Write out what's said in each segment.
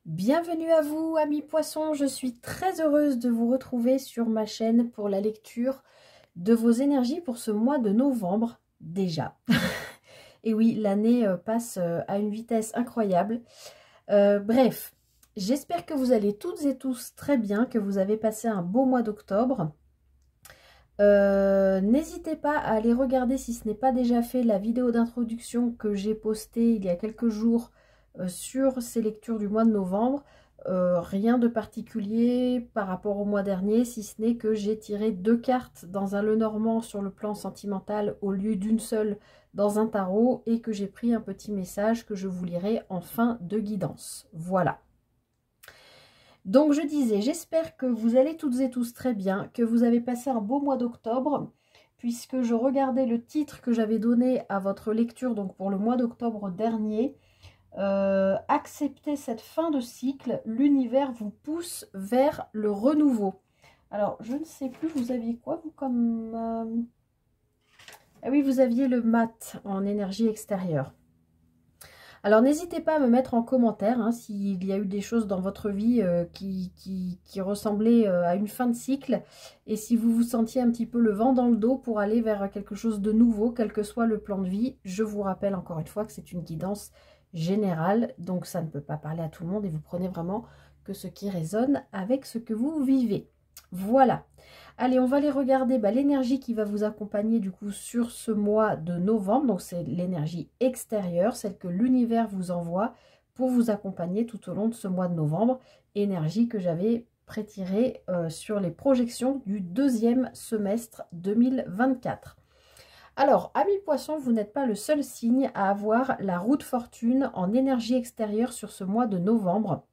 Bienvenue à vous, amis poissons. Je suis très heureuse de vous retrouver sur ma chaîne pour la lecture de vos énergies pour ce mois de novembre déjà. Et oui, l'année passe à une vitesse incroyable. Bref, j'espère que vous allez toutes et tous très bien, que vous avez passé un beau mois d'octobre. N'hésitez pas à aller regarder, si ce n'est pas déjà fait, la vidéo d'introduction que j'ai postée il y a quelques jours sur ces lectures du mois de novembre. Rien de particulier par rapport au mois dernier, si ce n'est que j'ai tiré 2 cartes dans un Lenormand sur le plan sentimental au lieu d'une seule dans un tarot, et que j'ai pris un petit message que je vous lirai en fin de guidance. Voilà. Donc je disais, j'espère que vous allez toutes et tous très bien, que vous avez passé un beau mois d'octobre, puisque je regardais le titre que j'avais donné à votre lecture donc pour le mois d'octobre dernier. Acceptez cette fin de cycle, l'univers vous pousse vers le renouveau. Alors je ne sais plus, vous aviez quoi vous comme... Ah oui, vous aviez le mat en énergie extérieure. Alors n'hésitez pas à me mettre en commentaire hein, s'il y a eu des choses dans votre vie qui ressemblaient à une fin de cycle, et si vous vous sentiez un petit peu le vent dans le dos pour aller vers quelque chose de nouveau, quel que soit le plan de vie. Je vous rappelle encore une fois que c'est une guidance générale, donc ça ne peut pas parler à tout le monde, et vous prenez vraiment que ce qui résonne avec ce que vous vivez. Voilà. Allez, on va aller regarder l'énergie qui va vous accompagner du coup sur ce mois de novembre. Donc c'est l'énergie extérieure, celle que l'univers vous envoie pour vous accompagner tout au long de ce mois de novembre. Énergie que j'avais prétirée sur les projections du deuxième semestre 2024. Alors, amis poissons, vous n'êtes pas le seul signe à avoir la roue de fortune en énergie extérieure sur ce mois de novembre.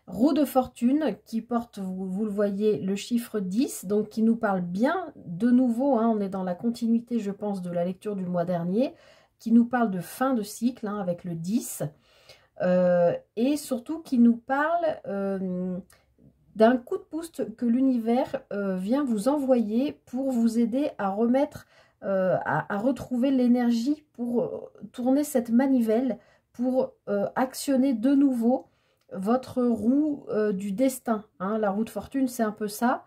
Roue de fortune qui porte, vous le voyez, le chiffre 10, donc qui nous parle bien de nouveau, hein, on est dans la continuité je pense de la lecture du mois dernier, qui nous parle de fin de cycle hein, avec le 10, et surtout qui nous parle d'un coup de pouce que l'univers vient vous envoyer pour vous aider à remettre, à retrouver l'énergie pour tourner cette manivelle, pour actionner de nouveau votre roue du destin. Hein. La roue de fortune, c'est un peu ça.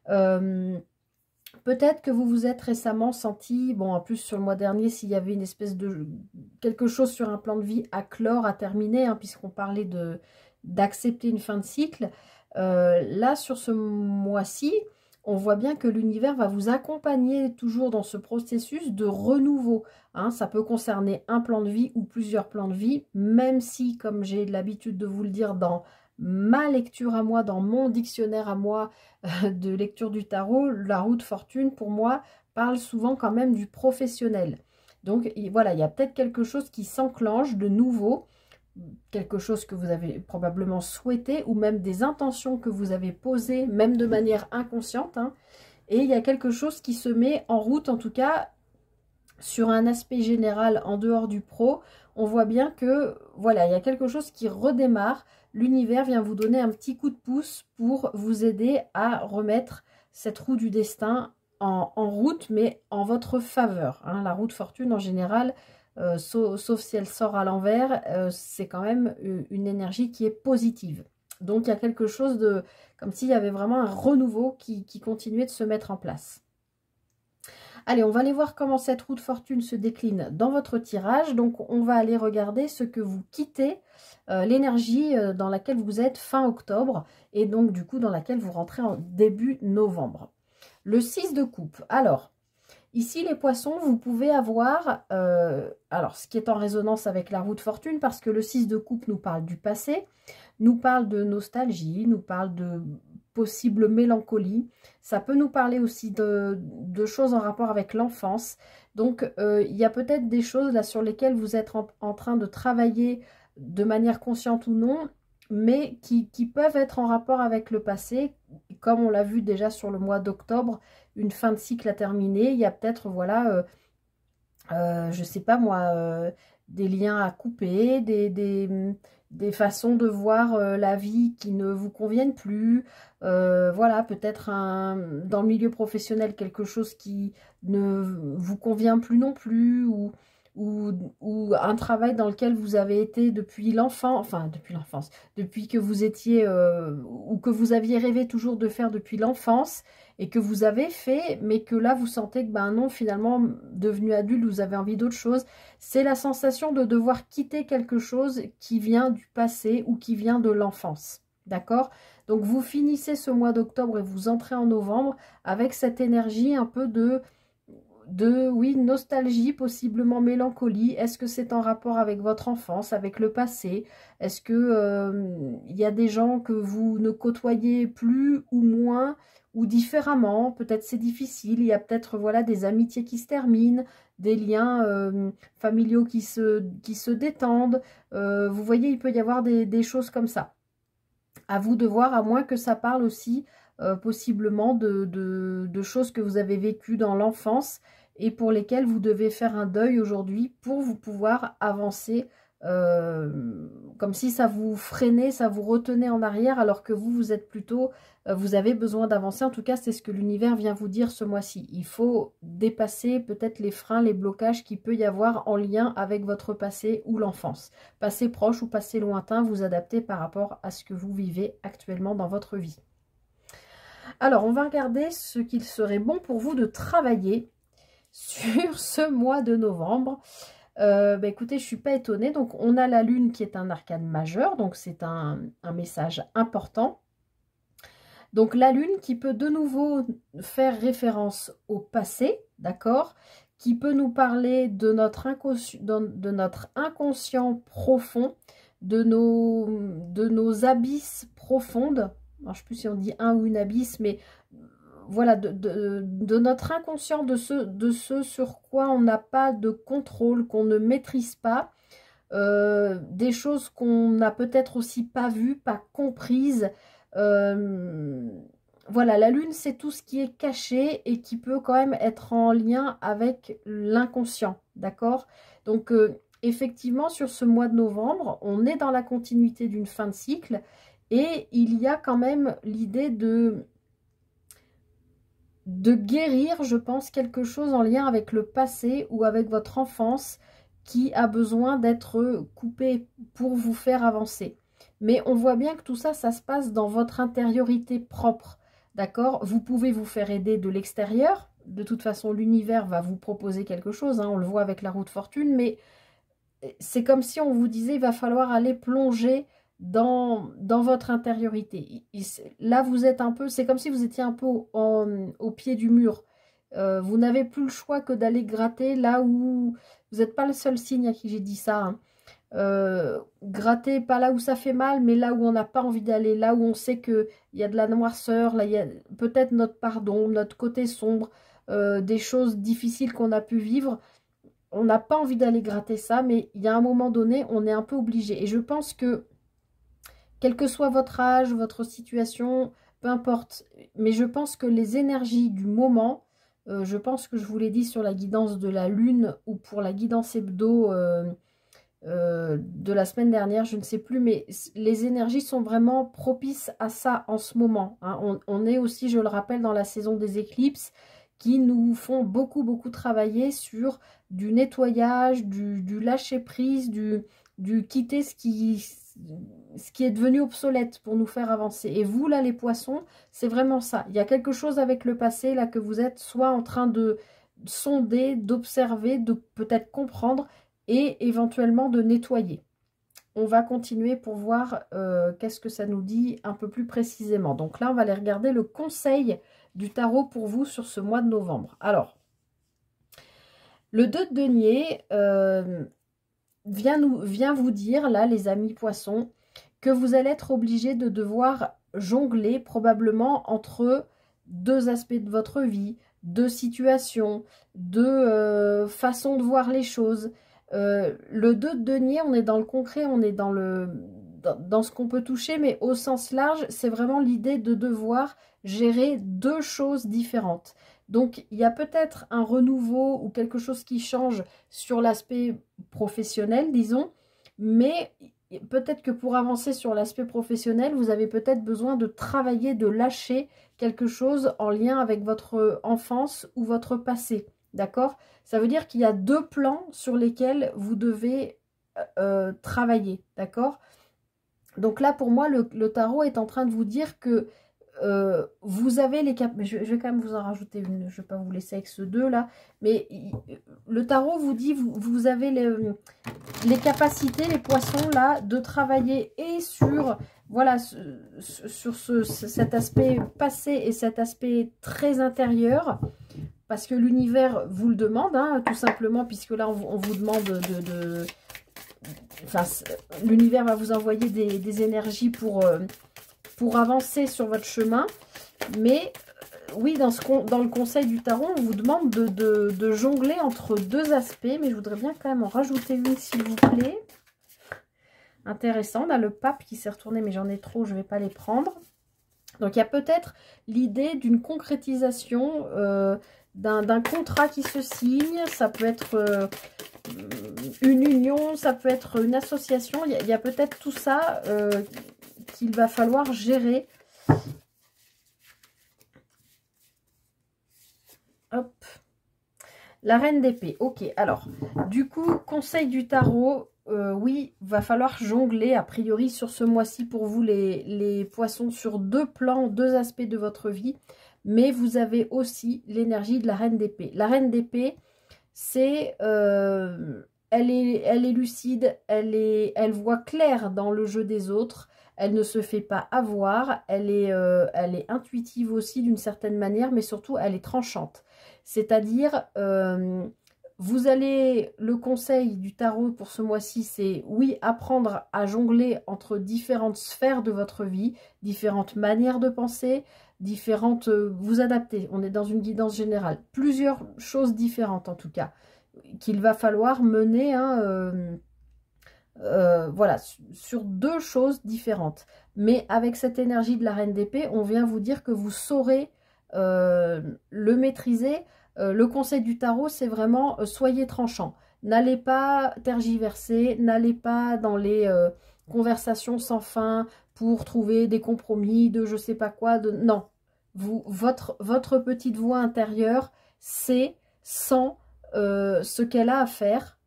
Peut-être que vous vous êtes récemment senti, bon en plus sur le mois dernier, s'il y avait une espèce de quelque chose sur un plan de vie à clore, à terminer, hein, puisqu'on parlait d'accepter une fin de cycle. Là, sur ce mois-ci, on voit bien que l'univers va vous accompagner toujours dans ce processus de renouveau. Hein. Ça peut concerner un plan de vie ou plusieurs plans de vie, même si, comme j'ai l'habitude de vous le dire dans ma lecture à moi, dans mon dictionnaire à moi de lecture du tarot, la roue de fortune, pour moi, parle souvent quand même du professionnel. Donc voilà, il y a peut-être quelque chose qui s'enclenche de nouveau, quelque chose que vous avez probablement souhaité, ou même des intentions que vous avez posées, même de manière inconsciente. Hein. Et il y a quelque chose qui se met en route, en tout cas, sur un aspect général, en dehors du pro. On voit bien que, voilà, il y a quelque chose qui redémarre. L'univers vient vous donner un petit coup de pouce pour vous aider à remettre cette roue du destin en route, mais en votre faveur. Hein. La roue de fortune, en général, sauf si elle sort à l'envers, c'est quand même une énergie qui est positive. Donc il y a quelque chose de, comme s'il y avait vraiment un renouveau qui continuait de se mettre en place. Allez, on va aller voir comment cette roue de fortune se décline dans votre tirage. Donc on va aller regarder ce que vous quittez, l'énergie dans laquelle vous êtes fin octobre, et donc du coup dans laquelle vous rentrez en début novembre. Le 6 de coupe. Alors, ici, les poissons, vous pouvez avoir, alors ce qui est en résonance avec la roue de fortune, parce que le 6 de coupe nous parle du passé, nous parle de nostalgie, nous parle de possible mélancolie. Ça peut nous parler aussi de choses en rapport avec l'enfance. Donc, il y a peut-être des choses là sur lesquelles vous êtes en train de travailler de manière consciente ou non, mais qui peuvent être en rapport avec le passé, comme on l'a vu déjà sur le mois d'octobre. Une fin de cycle à terminer, il y a peut-être, voilà, je sais pas moi, des liens à couper, des façons de voir la vie qui ne vous conviennent plus, voilà, peut-être dans le milieu professionnel quelque chose qui ne vous convient plus non plus, ou ou un travail dans lequel vous avez été depuis l'enfance, enfin depuis l'enfance, depuis que vous étiez, ou que vous aviez rêvé toujours de faire depuis l'enfance, et que vous avez fait, mais que là vous sentez que ben non, finalement, devenu adulte, vous avez envie d'autre chose. C'est la sensation de devoir quitter quelque chose qui vient du passé ou qui vient de l'enfance. D'accord? Donc vous finissez ce mois d'octobre et vous entrez en novembre avec cette énergie un peu oui, nostalgie, possiblement mélancolie. Est-ce que c'est en rapport avec votre enfance, avec le passé? Est-ce que il y a des gens que vous ne côtoyez plus ou moins ou différemment? Peut-être c'est difficile. Il y a peut-être voilà des amitiés qui se terminent, des liens familiaux qui se détendent. Vous voyez, il peut y avoir des choses comme ça. À vous de voir, à moins que ça parle aussi possiblement de choses que vous avez vécues dans l'enfance et pour lesquelles vous devez faire un deuil aujourd'hui pour vous pouvoir avancer, comme si ça vous freinait, ça vous retenait en arrière, alors que vous êtes plutôt, vous avez besoin d'avancer. En tout cas, c'est ce que l'univers vient vous dire ce mois-ci. Il faut dépasser peut-être les freins, les blocages qu'il peut y avoir en lien avec votre passé ou l'enfance. Passé proche ou passé lointain, vous adaptez par rapport à ce que vous vivez actuellement dans votre vie. Alors, on va regarder ce qu'il serait bon pour vous de travailler sur ce mois de novembre. Écoutez, je ne suis pas étonnée. Donc, on a la lune qui est un arcane majeur. Donc, c'est un message important. Donc, la lune qui peut de nouveau faire référence au passé, d'accord? Qui peut nous parler de notre inconscient profond, de nos abysses profondes. Alors, je ne sais plus si on dit un ou une abysse, mais voilà, de notre inconscient, de ce sur quoi on n'a pas de contrôle, qu'on ne maîtrise pas, des choses qu'on n'a peut-être aussi pas vues, pas comprises. Voilà, la lune, c'est tout ce qui est caché et qui peut quand même être en lien avec l'inconscient, d'accord? Donc, effectivement, sur ce mois de novembre, on est dans la continuité d'une fin de cycle et il y a quand même l'idée de guérir, je pense, quelque chose en lien avec le passé ou avec votre enfance qui a besoin d'être coupé pour vous faire avancer. Mais on voit bien que tout ça, ça se passe dans votre intériorité propre, d'accord? Vous pouvez vous faire aider de l'extérieur. De toute façon, l'univers va vous proposer quelque chose, hein, on le voit avec la roue de fortune, mais c'est comme si on vous disait, il va falloir aller plonger dans votre intériorité. Là, vous êtes un peu, c'est comme si vous étiez un peu au pied du mur. Vous n'avez plus le choix que d'aller gratter là où... Vous n'êtes pas le seul signe à qui j'ai dit ça. Hein. Gratter pas là où ça fait mal, mais là où on n'a pas envie d'aller, là où on sait qu'il y a de la noirceur, là il y a peut-être notre pardon, notre côté sombre, des choses difficiles qu'on a pu vivre. On n'a pas envie d'aller gratter ça, mais il y a un moment donné, on est un peu obligé. Et je pense que, quel que soit votre âge, votre situation, peu importe, mais je pense que les énergies du moment, je pense que je vous l'ai dit sur la guidance de la lune ou pour la guidance hebdo de la semaine dernière, je ne sais plus, mais les énergies sont vraiment propices à ça en ce moment. Hein. On est aussi, je le rappelle, dans la saison des éclipses qui nous font beaucoup travailler sur du nettoyage, du lâcher-prise, du quitter ce qui est devenu obsolète pour nous faire avancer. Et vous, là, les poissons, c'est vraiment ça. Il y a quelque chose avec le passé, là, que vous êtes soit en train de sonder, d'observer, de peut-être comprendre et éventuellement de nettoyer. On va continuer pour voir qu'est-ce que ça nous dit un peu plus précisément. Donc là, on va aller regarder le conseil du tarot pour vous sur ce mois de novembre. Alors, le 2 de denier vient vous dire, là, les amis poissons, que vous allez être obligés de devoir jongler probablement entre deux aspects de votre vie, deux situations, deux façons de voir les choses. Le 2 de denier, on est dans le concret, on est dans ce qu'on peut toucher, mais au sens large, c'est vraiment l'idée de devoir gérer deux choses différentes. Donc, il y a peut-être un renouveau ou quelque chose qui change sur l'aspect professionnel, disons, mais peut-être que pour avancer sur l'aspect professionnel, vous avez peut-être besoin de travailler, de lâcher quelque chose en lien avec votre enfance ou votre passé. d'accord? Ça veut dire qu'il y a deux plans sur lesquels vous devez travailler, d'accord? Donc là, pour moi, le tarot est en train de vous dire que vous avez les capacités. Je vais quand même vous en rajouter une, je ne vais pas vous laisser avec ce 2 là, mais le tarot vous dit, vous avez les capacités, les poissons là, de travailler et sur, voilà, sur cet aspect passé et cet aspect très intérieur, parce que l'univers vous le demande, hein, tout simplement, puisque là on vous demande enfin, l'univers va vous envoyer des énergies pour avancer sur votre chemin. Mais oui, dans le conseil du tarot, on vous demande de jongler entre deux aspects. Mais je voudrais bien quand même en rajouter une, s'il vous plaît. Intéressant. Là, le pape qui s'est retourné, mais j'en ai trop, je ne vais pas les prendre. Donc, il y a peut-être l'idée d'une concrétisation d'un contrat qui se signe. Ça peut être une union, ça peut être une association. Il y a peut-être tout ça qu'il va falloir gérer. Hop. La reine d'épée. Ok, alors, du coup, conseil du tarot, oui, va falloir jongler, a priori, sur ce mois-ci, pour vous, les poissons, sur deux plans, deux aspects de votre vie. Mais vous avez aussi l'énergie de la reine d'épée. La reine d'épée, c'est... elle est lucide, elle voit clair dans le jeu des autres. Elle ne se fait pas avoir. Elle est intuitive aussi d'une certaine manière, mais surtout, elle est tranchante. C'est-à-dire, le conseil du tarot pour ce mois-ci, c'est oui, apprendre à jongler entre différentes sphères de votre vie, différentes manières de penser, différentes, vous adapter. On est dans une guidance générale. Plusieurs choses différentes en tout cas, qu'il va falloir mener, hein, voilà, sur deux choses différentes. Mais avec cette énergie de la reine d'épée, on vient vous dire que vous saurez le maîtriser. Le conseil du tarot, c'est vraiment soyez tranchant. N'allez pas tergiverser, n'allez pas dans les conversations sans fin pour trouver des compromis de je sais pas quoi. Non, votre petite voix intérieure, c'est sans ce qu'elle a à faire,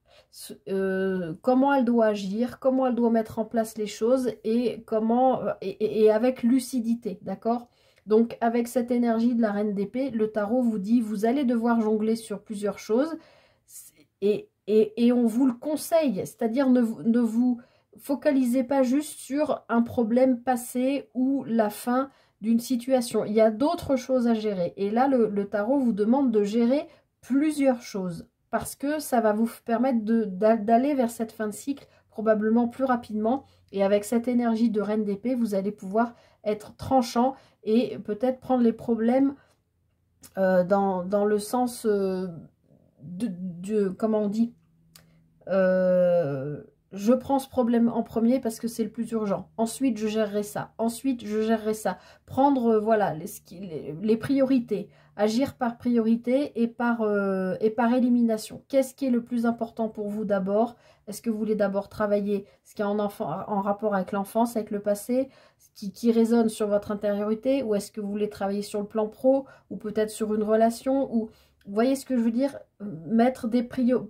comment elle doit agir, comment elle doit mettre en place les choses et comment et avec lucidité, d'accord? Donc, avec cette énergie de la reine d'épée, le tarot vous dit, vous allez devoir jongler sur plusieurs choses et on vous le conseille. C'est-à-dire, ne vous focalisez pas juste sur un problème passé ou la fin d'une situation. Il y a d'autres choses à gérer. Et là, le tarot vous demande de gérer plusieurs choses parce que ça va vous permettre d'aller vers cette fin de cycle probablement plus rapidement. Et avec cette énergie de reine d'épée, vous allez pouvoir être tranchant et peut-être prendre les problèmes dans le sens comment on dit, je prends ce problème en premier parce que c'est le plus urgent. Ensuite, je gérerai ça. Ensuite, je gérerai ça. Prendre, voilà, les priorités. Agir par priorité et par élimination. Qu'est-ce qui est le plus important pour vous d'abord? Est-ce que vous voulez d'abord travailler ce qui est en rapport avec l'enfance, avec le passé, qui résonne sur votre intériorité? Ou est-ce que vous voulez travailler sur le plan pro? Ou peut-être sur une relation? Ou, vous voyez ce que je veux dire? Mettre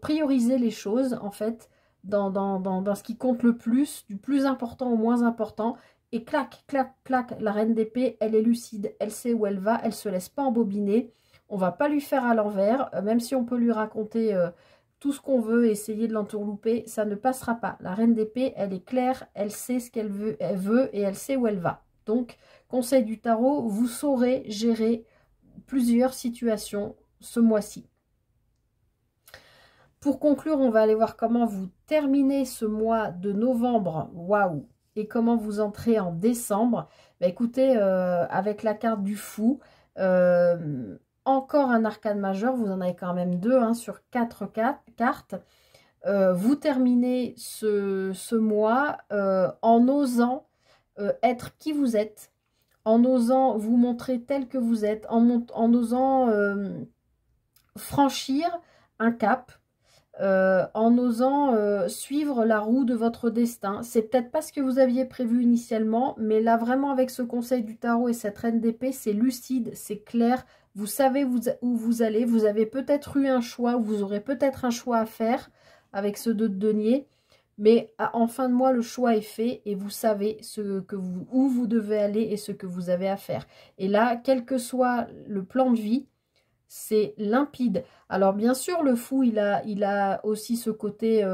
prioriser les choses, en fait, dans ce qui compte le plus, du plus important au moins important. Et clac, clac, clac, la reine d'épée, elle est lucide, elle sait où elle va, elle se laisse pas embobiner. On va pas lui faire à l'envers, même si on peut lui raconter tout ce qu'on veut, essayer de l'entourlouper, ça ne passera pas. La reine d'épée, elle est claire, elle sait ce qu'elle veut et elle sait où elle va. Donc, conseil du tarot, vous saurez gérer plusieurs situations ce mois-ci. Pour conclure, on va aller voir comment vous terminez ce mois de novembre. Waouh! Et comment vous entrez en décembre. Bah, écoutez, avec la carte du fou, encore un arcane majeur. Vous en avez quand même deux hein, sur 4 cartes. Vous terminez ce mois en osant être qui vous êtes, en osant vous montrer tel que vous êtes, en osant franchir un cap. En osant suivre la roue de votre destin. C'est peut-être pas ce que vous aviez prévu initialement, mais là vraiment avec ce conseil du tarot et cette reine d'épée, c'est lucide, c'est clair, vous savez où vous allez, vous avez peut-être eu un choix, vous aurez peut-être un choix à faire avec ce 2 de denier, mais en fin de mois, le choix est fait et vous savez où vous devez aller et ce que vous avez à faire. Et là, quel que soit le plan de vie, c'est limpide. Alors bien sûr, le fou, il a aussi ce côté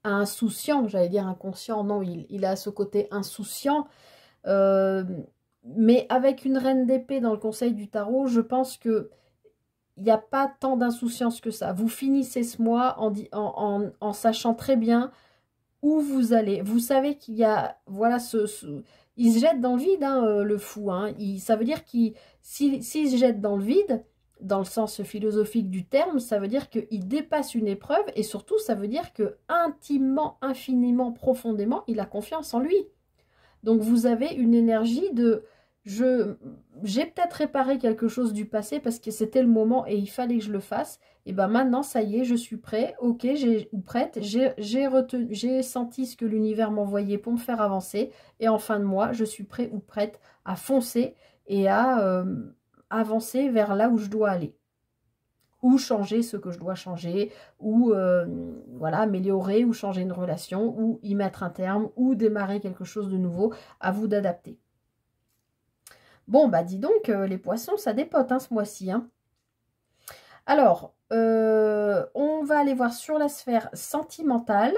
insouciant, j'allais dire inconscient, non, il a ce côté insouciant. Euh, mais avec une reine d'épée dans le conseil du tarot, je pense que il n'y a pas tant d'insouciance que ça. Vous finissez ce mois en sachant très bien où vous allez. Vous savez qu'il y a, voilà, il se jette dans le vide, hein, le fou. Hein. Ça veut dire s'il se jette dans le vide, dans le sens philosophique du terme, ça veut dire qu'il dépasse une épreuve et surtout, ça veut dire que intimement, infiniment, profondément, il a confiance en lui. Donc vous avez une énergie de j'ai peut-être réparé quelque chose du passé parce que c'était le moment et il fallait que je le fasse. Et ben maintenant, ça y est, je suis prêt, ok, ou prête, j'ai senti ce que l'univers m'envoyait pour me faire avancer. Et en fin de mois, je suis prêt ou prête à foncer et à avancer vers là où je dois aller. Ou changer ce que je dois changer, ou voilà, améliorer, ou changer une relation, ou y mettre un terme, ou démarrer quelque chose de nouveau. À vous d'adapter. Bon, bah dis donc, les poissons, ça dépote hein, ce mois-ci. Hein. Alors, on va aller voir sur la sphère sentimentale.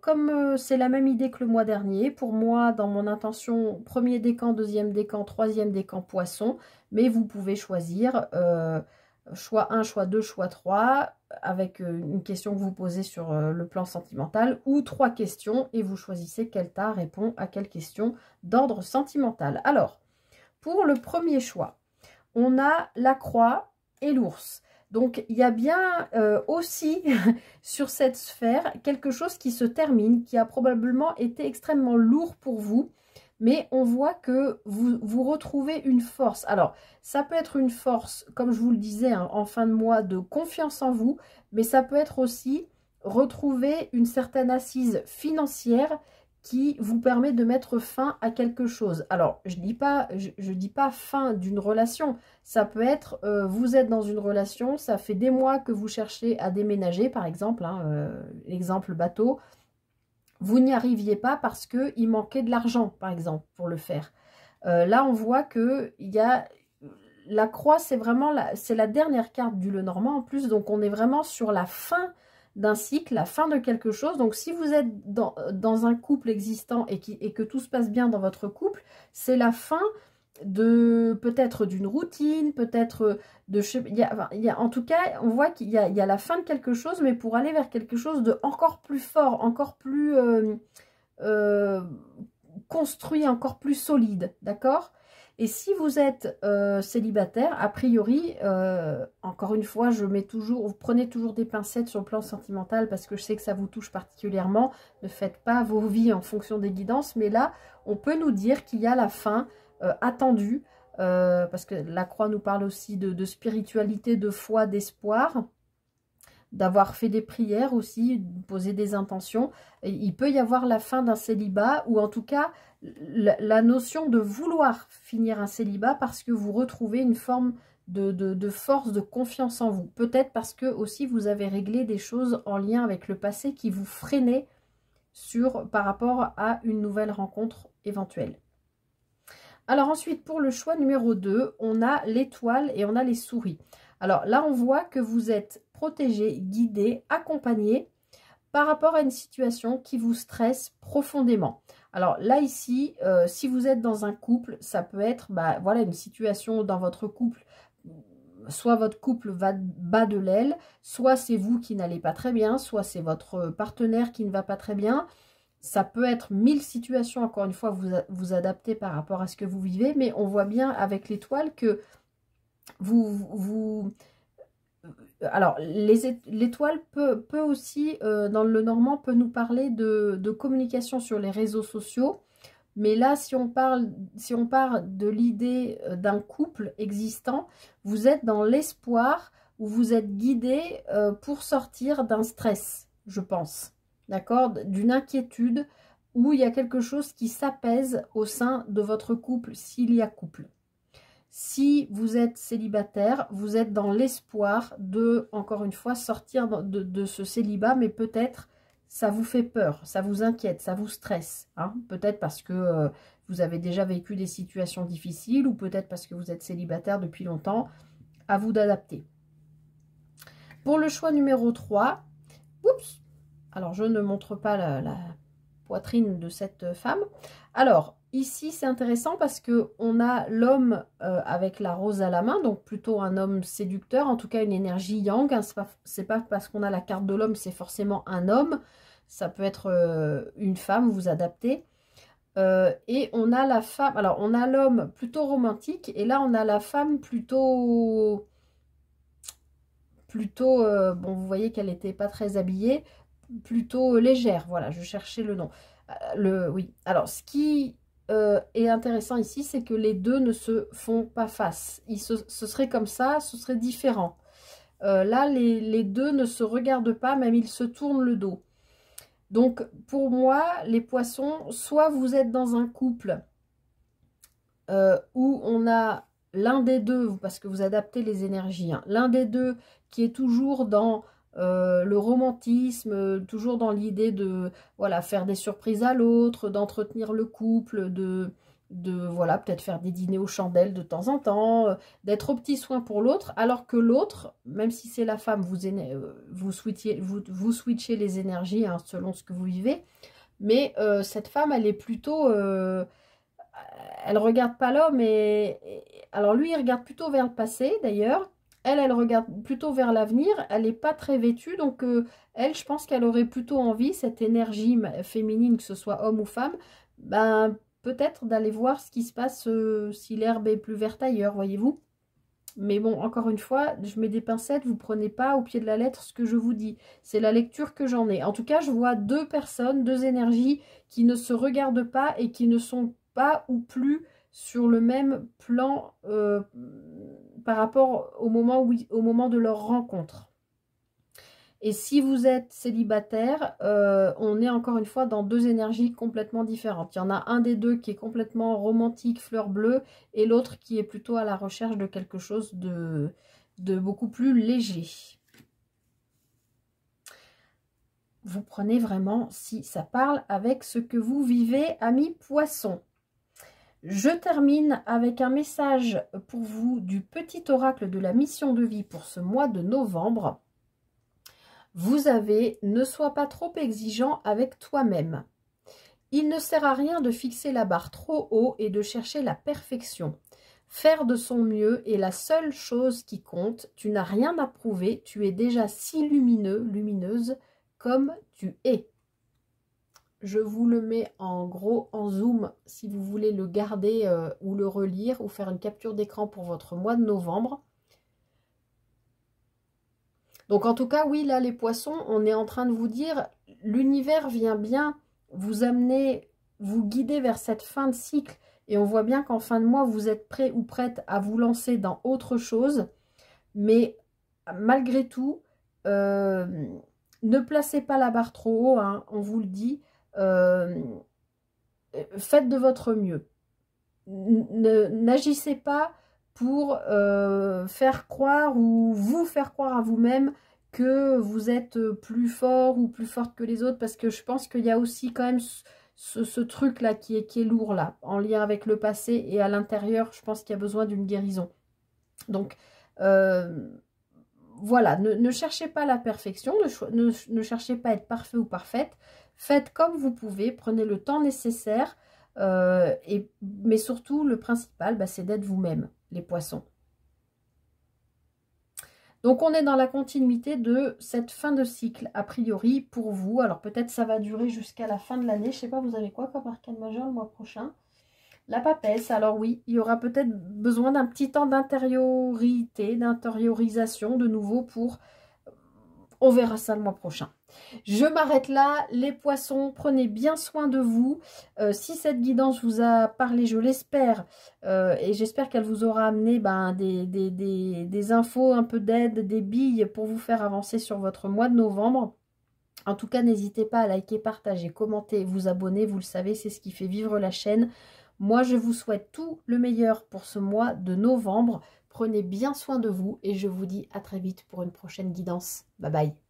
Comme c'est la même idée que le mois dernier, pour moi, dans mon intention, premier décan, deuxième décan, troisième décan, poisson. Mais vous pouvez choisir choix 1, choix 2, choix 3, avec une question que vous posez sur le plan sentimental, ou 3 questions, et vous choisissez quel tas répond à quelle question d'ordre sentimental. Alors, pour le premier choix, on a la croix et l'ours. Donc, il y a bien aussi sur cette sphère quelque chose qui se termine, qui a probablement été extrêmement lourd pour vous, mais on voit que vous retrouvez une force. Alors, ça peut être une force, comme je vous le disais, hein, en fin de mois, de confiance en vous, mais ça peut être aussi retrouver une certaine assise financière qui vous permet de mettre fin à quelque chose. Alors, je dis pas fin d'une relation. Ça peut être, vous êtes dans une relation, ça fait des mois que vous cherchez à déménager, par exemple, hein, l'exemple bateau. Vous n'y arriviez pas parce qu'il manquait de l'argent, par exemple, pour le faire. Là, on voit que il y a la croix, c'est vraiment c'est la dernière carte du Lenormand en plus, donc on est vraiment sur la fin d'un cycle, la fin de quelque chose. Donc si vous êtes dans un couple existant et que tout se passe bien dans votre couple, c'est la fin de peut-être d'une routine, peut-être de... en tout cas, on voit qu'il y a la fin de quelque chose, mais pour aller vers quelque chose de encore plus fort, encore plus construit, encore plus solide, d'accord? Et si vous êtes célibataire, a priori, encore une fois, vous prenez toujours des pincettes sur le plan sentimental parce que je sais que ça vous touche particulièrement. Ne faites pas vos vies en fonction des guidances, mais là, on peut nous dire qu'il y a la fin attendue, parce que la croix nous parle aussi de spiritualité, de foi, d'espoir, d'avoir fait des prières aussi, poser des intentions. Et il peut y avoir la fin d'un célibat, ou en tout cas la notion de vouloir finir un célibat parce que vous retrouvez une forme de force, de confiance en vous. Peut-être parce que aussi vous avez réglé des choses en lien avec le passé qui vous freinaient par rapport à une nouvelle rencontre éventuelle. Alors ensuite, pour le choix numéro 2, on a l'étoile et on a les souris. Alors là, on voit que vous êtes protégé, guidé, accompagné par rapport à une situation qui vous stresse profondément. Alors là, ici, si vous êtes dans un couple, ça peut être voilà, une situation dans votre couple. Soit votre couple va bas de l'aile, soit c'est vous qui n'allez pas très bien, soit c'est votre partenaire qui ne va pas très bien. Ça peut être 1000 situations, encore une fois, vous adaptez par rapport à ce que vous vivez, mais on voit bien avec l'étoile que alors, l'étoile peut aussi, dans le Normand, peut nous parler de communication sur les réseaux sociaux. Mais là, si on parle de l'idée d'un couple existant, vous êtes dans l'espoir ou vous êtes guidé pour sortir d'un stress, je pense. D'accord? D'une inquiétude où il y a quelque chose qui s'apaise au sein de votre couple, s'il y a couple. Si vous êtes célibataire, vous êtes dans l'espoir de, encore une fois, sortir de ce célibat, mais peut-être ça vous fait peur, ça vous inquiète, ça vous stresse. Hein, peut-être parce que vous avez déjà vécu des situations difficiles ou peut-être parce que vous êtes célibataire depuis longtemps. À vous d'adapter. Pour le choix numéro 3, oups, alors je ne montre pas la poitrine de cette femme. Alors, ici, c'est intéressant parce qu'on a l'homme avec la rose à la main, donc plutôt un homme séducteur, en tout cas une énergie yang. Hein, c'est pas parce qu'on a la carte de l'homme, c'est forcément un homme. Ça peut être une femme, vous adaptez. Et on a la femme, alors on a l'homme plutôt romantique, et là on a la femme plutôt bon, vous voyez qu'elle n'était pas très habillée, plutôt légère, voilà, je cherchais le nom. Oui, alors ce qui est intéressant ici, c'est que les deux ne se font pas face. Ce serait comme ça, ce serait différent. Là, les deux ne se regardent pas, même ils se tournent le dos. Donc, pour moi, les poissons, soit vous êtes dans un couple où on a l'un des deux, parce que vous adaptez les énergies, hein, l'un des deux qui est toujours dans le romantisme, toujours dans l'idée de voilà, faire des surprises à l'autre, d'entretenir le couple, de voilà, peut-être faire des dîners aux chandelles de temps en temps, d'être aux petits soins pour l'autre, alors que l'autre, même si c'est la femme, vous switchez les énergies hein, selon ce que vous vivez, mais cette femme, elle est plutôt... elle regarde pas l'homme alors lui, il regarde plutôt vers le passé d'ailleurs. Elle regarde plutôt vers l'avenir. Elle n'est pas très vêtue, donc elle, je pense qu'elle aurait plutôt envie, cette énergie féminine, que ce soit homme ou femme, ben peut-être d'aller voir ce qui se passe si l'herbe est plus verte ailleurs, voyez-vous. Mais bon, encore une fois, je mets des pincettes, vous prenez pas au pied de la lettre ce que je vous dis. C'est la lecture que j'en ai. En tout cas, je vois deux personnes, deux énergies qui ne se regardent pas et qui ne sont pas ou plus sur le même plan par rapport au moment de leur rencontre. Et si vous êtes célibataire, on est encore une fois dans deux énergies complètement différentes. Il y en a un des deux qui est complètement romantique, fleur bleue, et l'autre qui est plutôt à la recherche de quelque chose de beaucoup plus léger. Vous prenez vraiment si ça parle avec ce que vous vivez, amis poissons. Je termine avec un message pour vous du petit oracle de la mission de vie pour ce mois de novembre. Vous avez « Ne sois pas trop exigeant avec toi-même ». Il ne sert à rien de fixer la barre trop haut et de chercher la perfection. Faire de son mieux est la seule chose qui compte. Tu n'as rien à prouver, tu es déjà si lumineux, lumineuse comme tu es. Je vous le mets en gros, en zoom, si vous voulez le garder ou le relire ou faire une capture d'écran pour votre mois de novembre. Donc en tout cas, oui, là, les poissons, on est en train de vous dire, l'univers vient bien vous amener, vous guider vers cette fin de cycle. Et on voit bien qu'en fin de mois, vous êtes prêt ou prête à vous lancer dans autre chose. Mais malgré tout, ne placez pas la barre trop haut, hein, on vous le dit. Faites de votre mieux. N'agissez pas pour faire croire ou vous faire croire à vous-même que vous êtes plus fort ou plus forte que les autres, parce que je pense qu'il y a aussi quand même ce truc-là qui est lourd, là, en lien avec le passé, et à l'intérieur, je pense qu'il y a besoin d'une guérison. Donc, voilà, ne cherchez pas la perfection, ne cherchez pas à être parfait ou parfaite, faites comme vous pouvez, prenez le temps nécessaire, mais surtout, le principal, c'est d'être vous-même, les poissons. Donc, on est dans la continuité de cette fin de cycle, a priori, pour vous. Alors, peut-être ça va durer jusqu'à la fin de l'année. Je ne sais pas, vous avez quoi comme arcane majeur le mois prochain? La papesse. Alors oui, il y aura peut-être besoin d'un petit temps d'intériorité, d'intériorisation de nouveau pour... On verra ça le mois prochain. Je m'arrête là, les poissons, prenez bien soin de vous. Si cette guidance vous a parlé, je l'espère, et j'espère qu'elle vous aura amené des infos, un peu d'aide, des billes pour vous faire avancer sur votre mois de novembre. En tout cas, n'hésitez pas à liker, partager, commenter, vous abonner, vous le savez, c'est ce qui fait vivre la chaîne. Moi, je vous souhaite tout le meilleur pour ce mois de novembre. Prenez bien soin de vous et je vous dis à très vite pour une prochaine guidance. Bye bye.